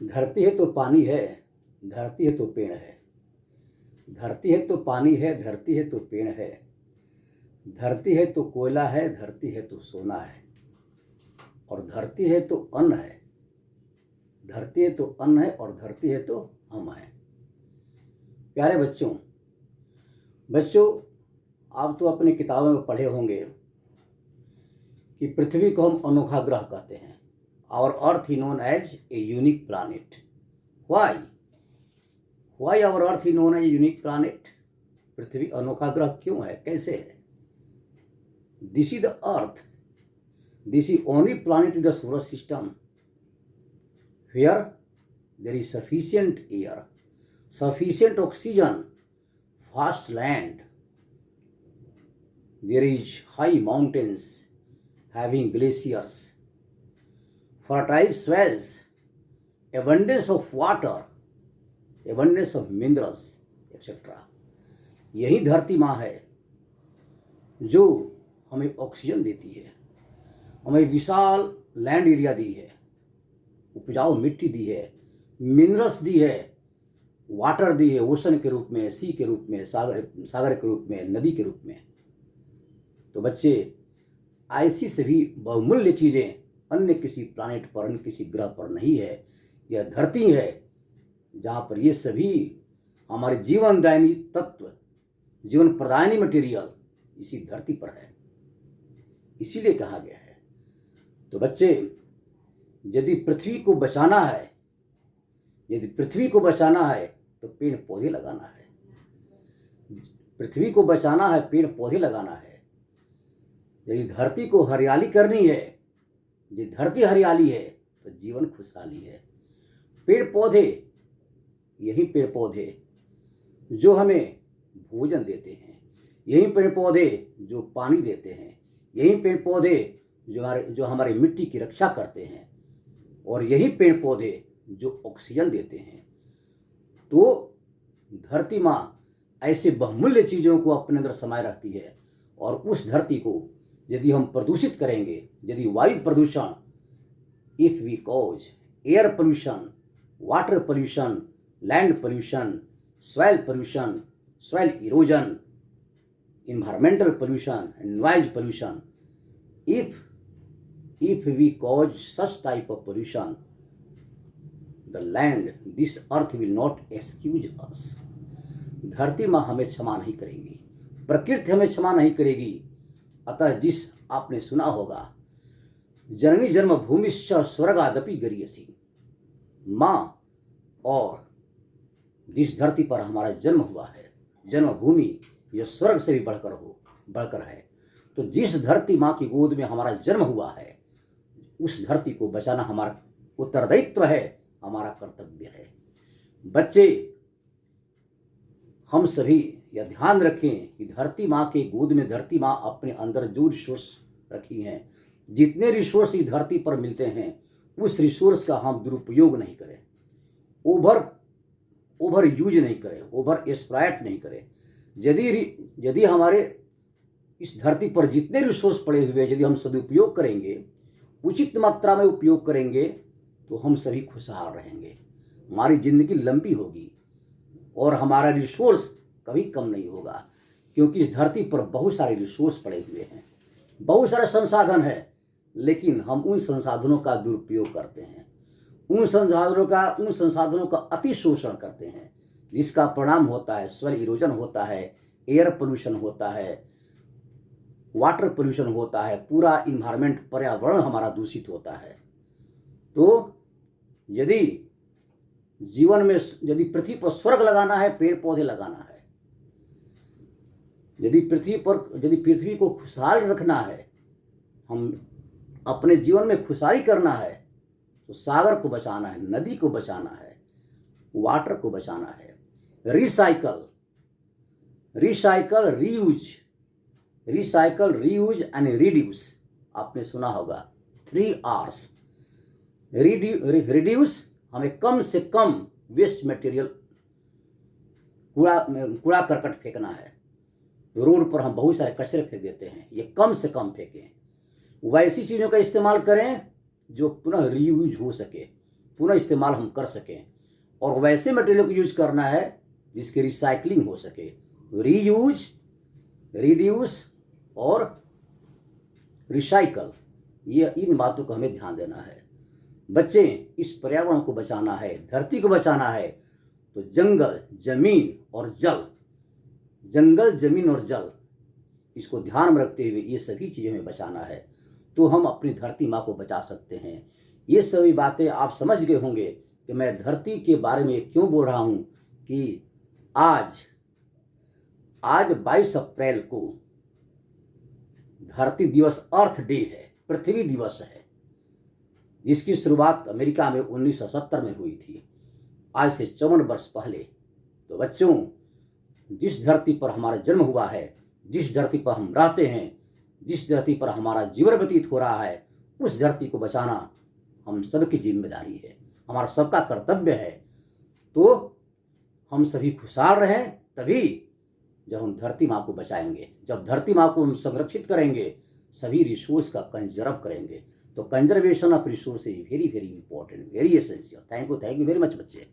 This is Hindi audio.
धरती है तो पानी है, धरती है तो पेड़ है। धरती है तो पानी है, धरती है तो पेड़ है। धरती है तो कोयला है, धरती है तो सोना है। और धरती है तो अन्न है। धरती है तो अन्न है और धरती है तो हम हैं। प्यारे बच्चों, आप तो अपनी किताबों में पढ़े होंगे कि पृथ्वी को हम अनोखा ग्रह कहते हैं। Our earth is known as a unique planet. Why our earth is known as a unique planet? पृथ्वी अनोखा ग्रह क्यों है, कैसे है? This is the earth, this is only planet in the solar system where there is sufficient air, sufficient oxygen, vast land. There is high mountains having glaciers, fertile soils, abundance of water, abundance of minerals, etc. यही धरती माँ है जो हमें ऑक्सीजन देती है, हमें विशाल लैंड एरिया दी है, उपजाऊ मिट्टी दी है, मिनरल्स दी है, वाटर दी है, ओशन के रूप में, सी के रूप में, सागर के रूप में, नदी के रूप में। तो बच्चे, ऐसी सभी बहुमूल्य चीज़ें अन्य किसी प्लानेट पर, अन्य किसी ग्रह पर नहीं है। यह धरती है जहाँ पर ये सभी हमारे जीवनदायिनी तत्व, जीवन प्रदायनी मटेरियल इसी धरती पर है, इसीलिए कहा गया है। तो बच्चे, यदि पृथ्वी को बचाना है, यदि पृथ्वी को बचाना है तो पेड़ पौधे लगाना है। पृथ्वी को बचाना है, पेड़ पौधे लगाना है। यदि धरती को हरियाली करनी है, यदि धरती हरियाली है तो जीवन खुशहाली है। पेड़ पौधे, यही पेड़ पौधे जो हमें भोजन देते हैं, यही पेड़ पौधे जो पानी देते हैं, यही पेड़ पौधे जो हमारे मिट्टी की रक्षा करते हैं, और यही पेड़ पौधे जो ऑक्सीजन देते हैं। तो धरती माँ ऐसे बहुमूल्य चीज़ों को अपने अंदर समाये रखती है। और उस धरती को यदि हम प्रदूषित करेंगे, यदि वायु प्रदूषण, if we cause air pollution, water pollution, land pollution, soil erosion, environmental pollution and noise pollution, if we cause such type of pollution, the land, this earth will not excuse us. धरती माँ हमें क्षमा नहीं करेगी, प्रकृति हमें क्षमा नहीं करेगी। अतः जिस आपने सुना होगा, जननी जन्मभूमिश्च स्वर्गादपि गरीयसी, माँ और जिस धरती पर हमारा जन्म हुआ है, जन्मभूमि यह स्वर्ग से भी बढ़कर है। तो जिस धरती माँ की गोद में हमारा जन्म हुआ है, उस धरती को बचाना हमारा उत्तरदायित्व है, हमारा कर्तव्य है। बच्चे, हम सभी यह ध्यान रखें कि धरती माँ के गोद में धरती माँ अपने अंदर जो रिसोर्स रखी हैं, जितने रिसोर्स इस धरती पर मिलते हैं, उस रिसोर्स का हम दुरुपयोग नहीं करें, ओवर यूज नहीं करें, ओवर एक्सप्लॉइट नहीं करें। यदि हमारे इस धरती पर जितने रिसोर्स पड़े हुए, यदि हम सदुपयोग करेंगे, उचित मात्रा में उपयोग करेंगे, तो हम सभी खुशहाल रहेंगे, हमारी ज़िंदगी लंबी होगी और हमारा रिसोर्स कभी कम नहीं होगा। क्योंकि इस धरती पर बहुत सारे रिसोर्स पड़े हुए हैं, बहुत सारे संसाधन हैं, लेकिन हम उन संसाधनों का दुरुपयोग करते हैं, उन संसाधनों का अति शोषण करते हैं, जिसका परिणाम होता है सॉइल इरोजन होता है, एयर पोल्यूशन होता है, वाटर पोल्यूशन होता है, पूरा इन्वायरमेंट, पर्यावरण हमारा दूषित होता है। तो यदि जीवन में, यदि पृथ्वी पर स्वर्ग लगाना है, पेड़ पौधे लगाना है। यदि पृथ्वी को खुशहाल रखना है, हम अपने जीवन में खुशहाली करना है, तो सागर को बचाना है, नदी को बचाना है, वाटर को बचाना है। Recycle, reuse and reduce. आपने सुना होगा 3 R's। रिड्यूस, हमें कम से कम वेस्ट मटेरियल, कूड़ा करकट फेंकना है। रोड पर हम बहुत सारे कचरे फेंक देते हैं, ये कम से कम फेंकें। वैसी चीज़ों का इस्तेमाल करें जो पुनः रीयूज हो सके, पुनः इस्तेमाल हम कर सकें, और वैसे मटेरियल को यूज करना है जिसकी रिसाइकलिंग हो सके। रीयूज, रिड्यूस और रिसाइकल, ये इन बातों को हमें ध्यान देना है। बच्चे, इस पर्यावरण को बचाना है, धरती को बचाना है, तो जंगल, जमीन और जल, जंगल, जमीन और जल, इसको ध्यान में रखते हुए ये सभी चीज़ें हमें बचाना है, तो हम अपनी धरती माँ को बचा सकते हैं। ये सभी बातें आप समझ गए होंगे कि मैं धरती के बारे में क्यों बोल रहा हूँ कि आज 22 अप्रैल को धरती दिवस, अर्थ डे है, पृथ्वी दिवस है, जिसकी शुरुआत अमेरिका में 1970 में हुई थी, आज से 54 वर्ष पहले। तो बच्चों, जिस धरती पर हमारा जन्म हुआ है, जिस धरती पर हम रहते हैं, जिस धरती पर हमारा जीवन व्यतीत हो रहा है, उस धरती को बचाना हम सबकी जिम्मेदारी है, हमारा सबका कर्तव्य है। तो हम सभी खुशहाल रहें तभी जब हम धरती माँ को बचाएंगे, जब धरती माँ को हम संरक्षित करेंगे, सभी रिसोर्स का कंजर्व करेंगे। तो conservation of resource is very very important, very essential. Thank you very much बच्चे।